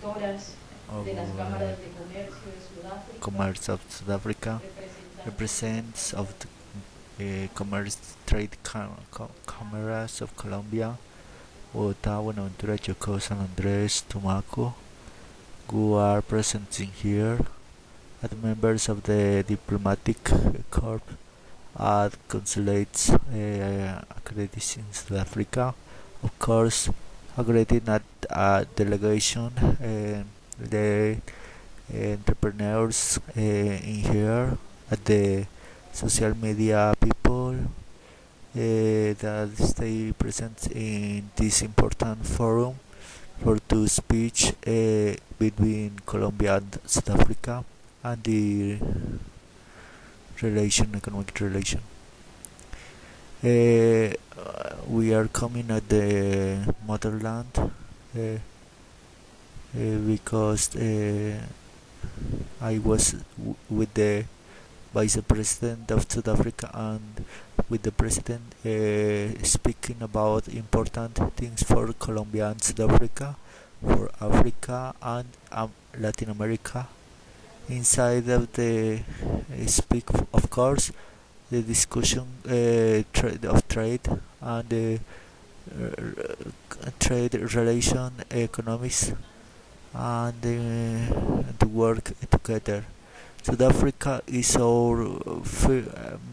of commerce of South Africa, represents of the commerce trade cameras of Colombia, Bogotá, Buenaventura, Chocó, San Andrés, Tumaco, who are present in here, and members of the diplomatic corps at consulates accredited in South Africa. Of course, accredited at a delegation, the entrepreneurs in here, at the social media people that stay present in this important forum for to speech between Colombia and South Africa and the economic relation. We are coming at the motherland because I was with the vice president of South Africa and with the president speaking about important things for Colombia and South Africa, for Africa and Latin America. Inside of the speak, of course, the discussion of trade and trade relation economics and to work together. South Africa is our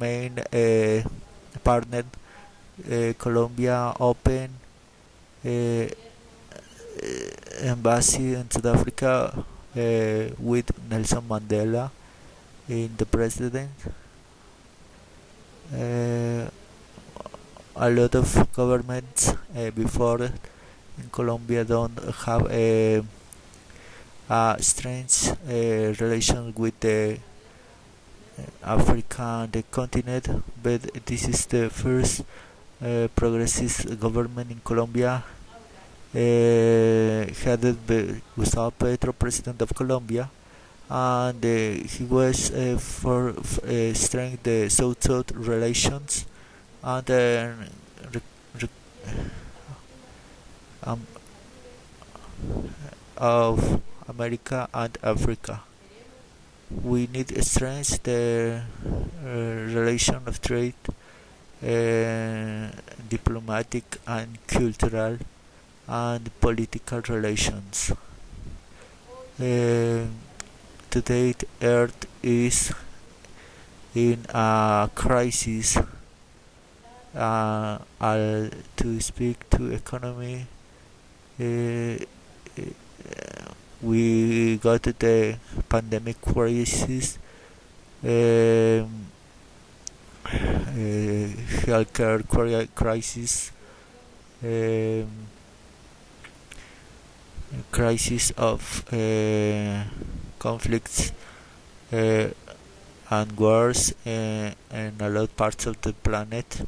main partner. Colombia open embassy in South Africa with Nelson Mandela in the president. A lot of governments before in Colombia don't have a strange relation with the Africa, the continent, but this is the first progressive government in Colombia, headed by Gustavo Petro, president of Colombia, and he was for strengthening the South-South relations and um, of America and Africa. We need to strengthen the relation of trade, diplomatic and cultural and political relations. Today, Earth is in a crisis. To speak to economy, we got the pandemic crisis, healthcare crisis, crisis of conflicts and wars in a lot of parts of the planet.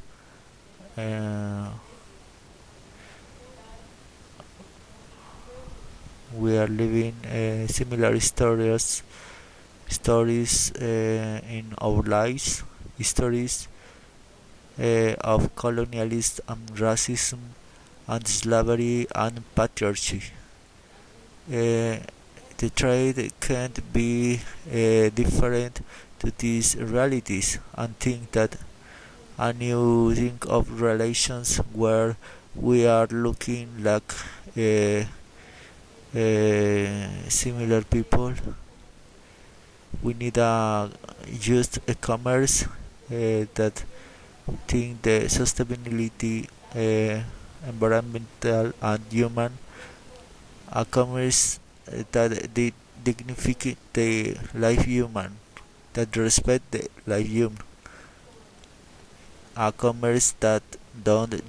We are living similar stories in our lives, stories of colonialism and racism and slavery and patriarchy. The trade can't be different to these realities and think that a new thing of relations where we are looking like similar people. We need a just a commerce that think the sustainability, environmental and human, a commerce that dignify the life human, that respect the life human, a commerce that don't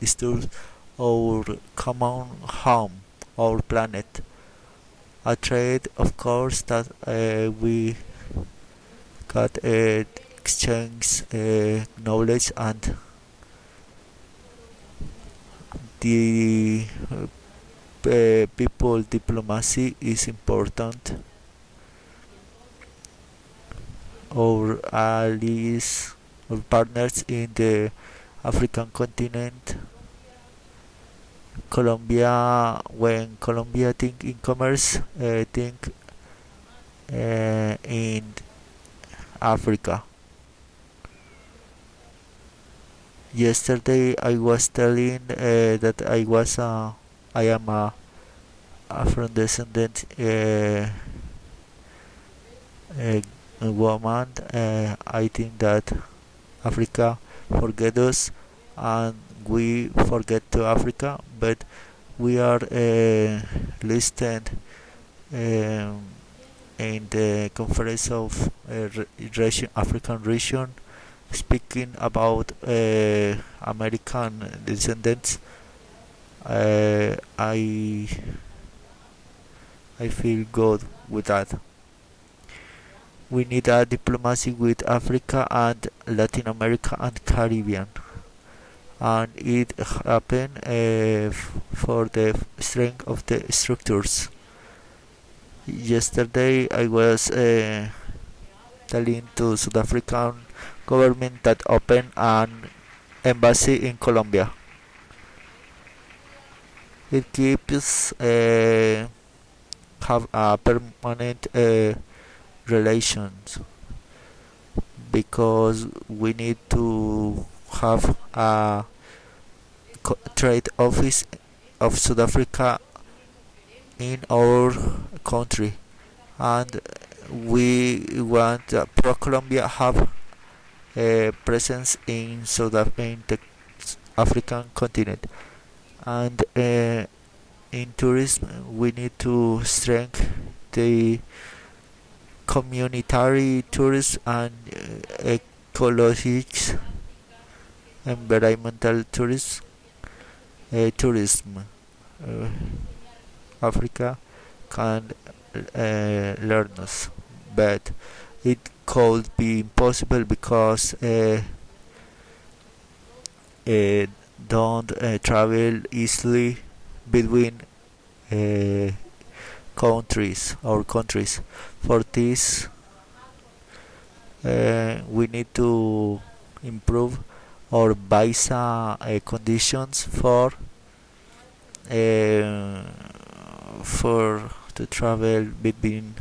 disturb our common home, our planet. A trade, of course, that we got exchange knowledge and the people diplomacy is important. Our allies, our partners in the African continent Colombia, when Colombia think in commerce, think in Africa. Yesterday I was telling that I am a Afro descendant uh, woman. I think that Africa forget us and we forget to Africa, but we are listed um, in the conference of African region speaking about American descendants. uh, I I feel good with that. We need a diplomacy with Africa and Latin America and Caribbean, and it happened for the strength of the structures. Yesterday, I was telling to South African government that open an embassy in Colombia. It keeps have a permanent relations because we need to have a trade office of South Africa in our country, and we want Pro Colombia have a presence in in the African continent, and in tourism we need to strengthen the communitary tourism and ecologic environmental tourism. Uh, Africa can learn us, but it could be impossible because don't travel easily between uh, countries or countries. For this, we need to improve our visa conditions uh, for to travel between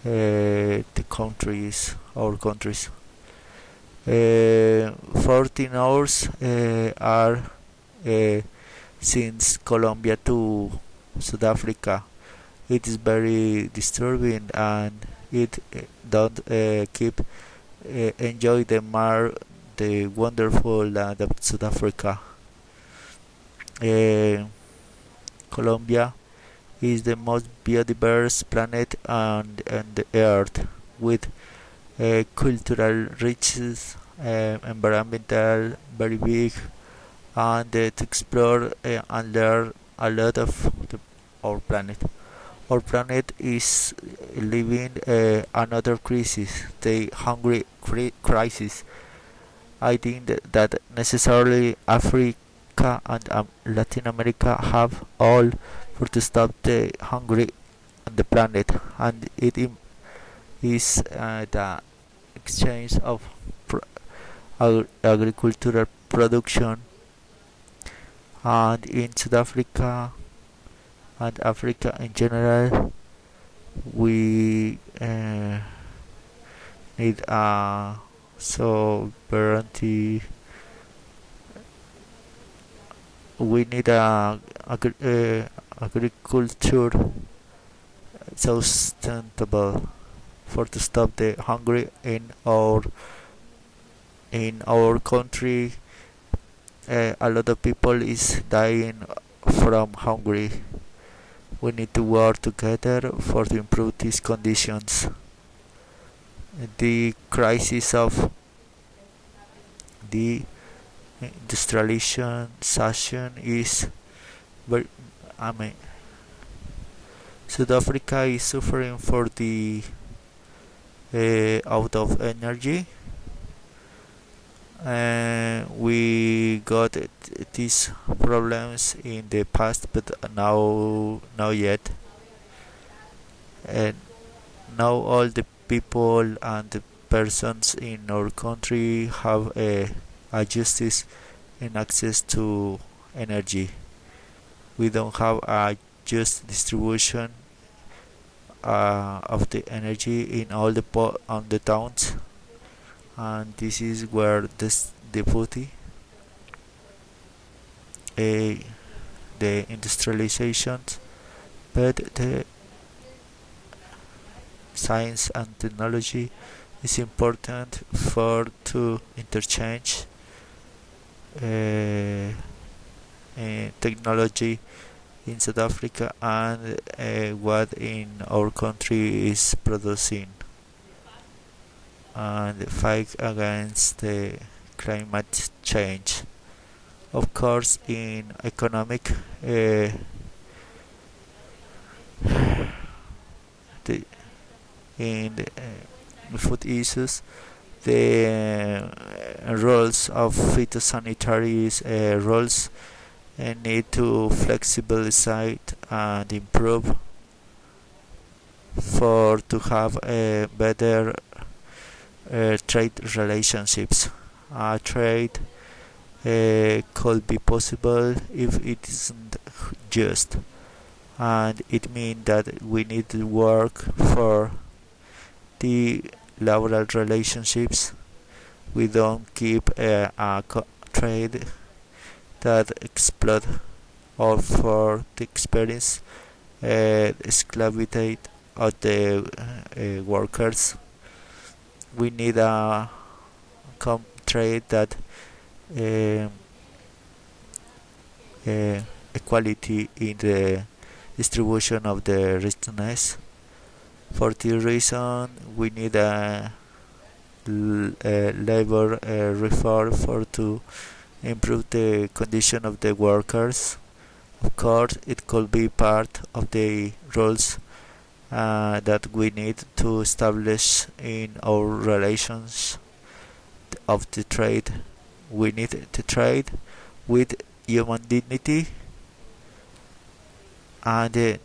the countries or countries. 14 hours are uh, since Colombia to South Africa. It is very disturbing, and it don't keep enjoy the wonderful land of South Africa. Uh, Colombia is the most biodiverse planet on the earth, with cultural riches, environmental very big, and to explore and learn a lot of our planet. Our planet is living another crisis, the hungry crisis. I think that necessarily Africa and Latin America have all for to stop the hungry on the planet, and is the exchange of agricultural production, and in South Africa and Africa in general we need a sovereignty. We need a agriculture sustainable for to stop the hungry in our country. A lot of people is dying from hungry. We need to work together for to improve these conditions. The crisis of the industrialization is very, I mean, South Africa is suffering for the out of energy. We got these problems in the past, but now yet, and now all the people and the persons in our country have a justice in access to energy. we don't have a just distribution of the energy in all on the towns, and this is where this deputy a the industrializations, but the science and technology is important for to interchange uh, technology in South Africa and what in our country is producing, and fight against the climate change. Of course, in economic the, in the, food issues, the roles of phytosanitary roles need to flexibilize and improve for to have a better trade relationships. Trade could be possible if it isn't just, and it means that we need to work for the laboral relationships. We don't keep a trade that exploit all for the experience esclavate of the workers. We need a trade that uh, equality in the distribution of the richness. For this reason, we need a labor reform for to improve the condition of the workers. Of course, it could be part of the rules that we need to establish in our relations of the trade. We need to trade with human dignity and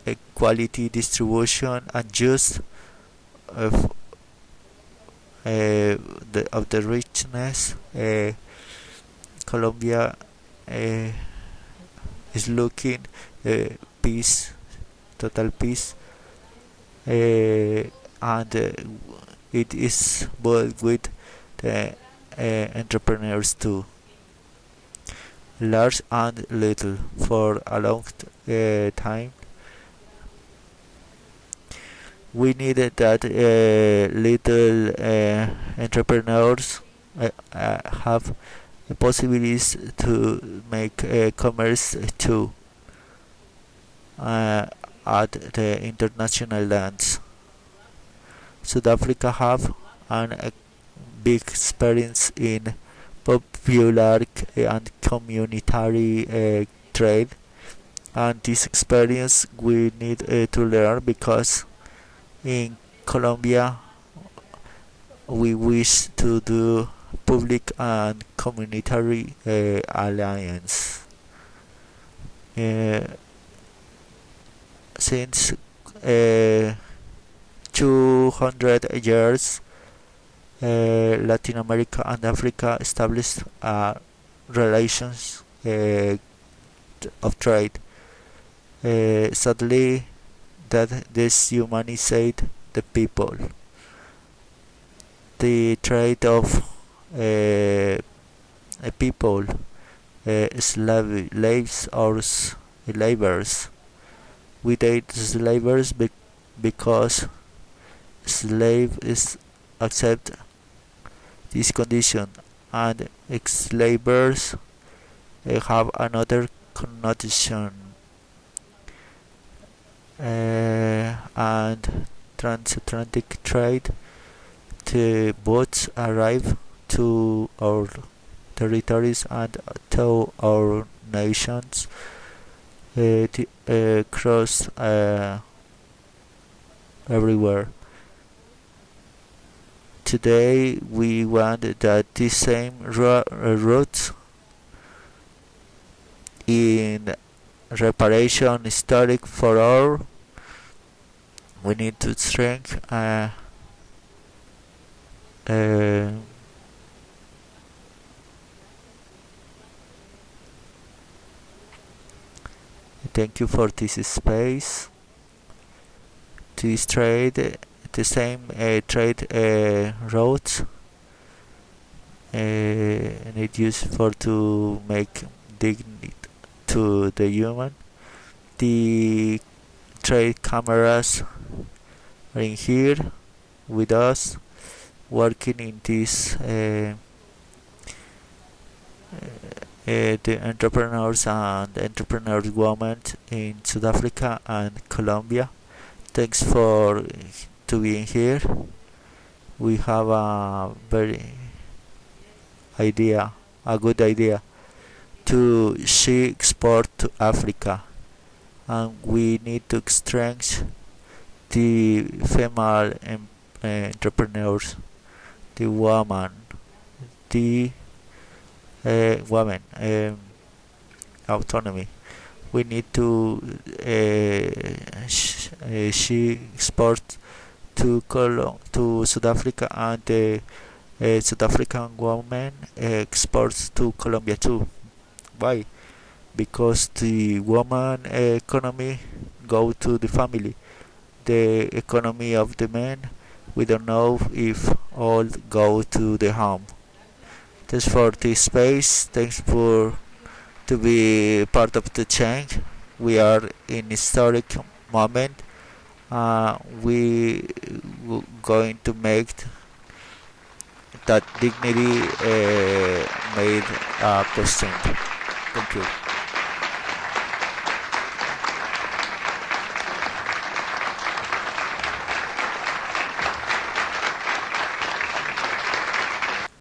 equality distribution and just of of the richness. Colombia is looking peace, total peace, and it is both with the entrepreneurs too, large and little, for a long time. We needed that little entrepreneurs have the possibilities to make commerce too at the international lands. South Africa have an big experience in popular and communitary trade, and this experience we need to learn because in Colombia we wish to do public and communitary alliance. Since 200 years, Latin America and Africa established relations of trade. Sadly, that deshumanized the people. The trade of people, slaves or laborers. We date slavers because slave is accept this condition, and ex-laborers have another connotation. And transatlantic trade, the boats arrive to our territories and to our nations cross everywhere. Today we want that this same route in reparation historic for all. We need to strengthen Thank you for this space. This trade, the same trade routes, and it used for to make dignity to the human. The trade cameras are in here with us, working in this the entrepreneurs and entrepreneur women in South Africa and Colombia. Thanks for to being here. We have a good idea to she export to Africa, and we need to strengthen the female entrepreneurs, the woman, the women autonomy. We need to she export to to South Africa, and the South African woman exports to Colombia too. Why? Because the woman economy go to the family. The economy of the men, we don't know if all go to the home. Thanks for this space. Thanks for to be part of the change. We are in historic moment. We going to make that dignity made a question. Thank you.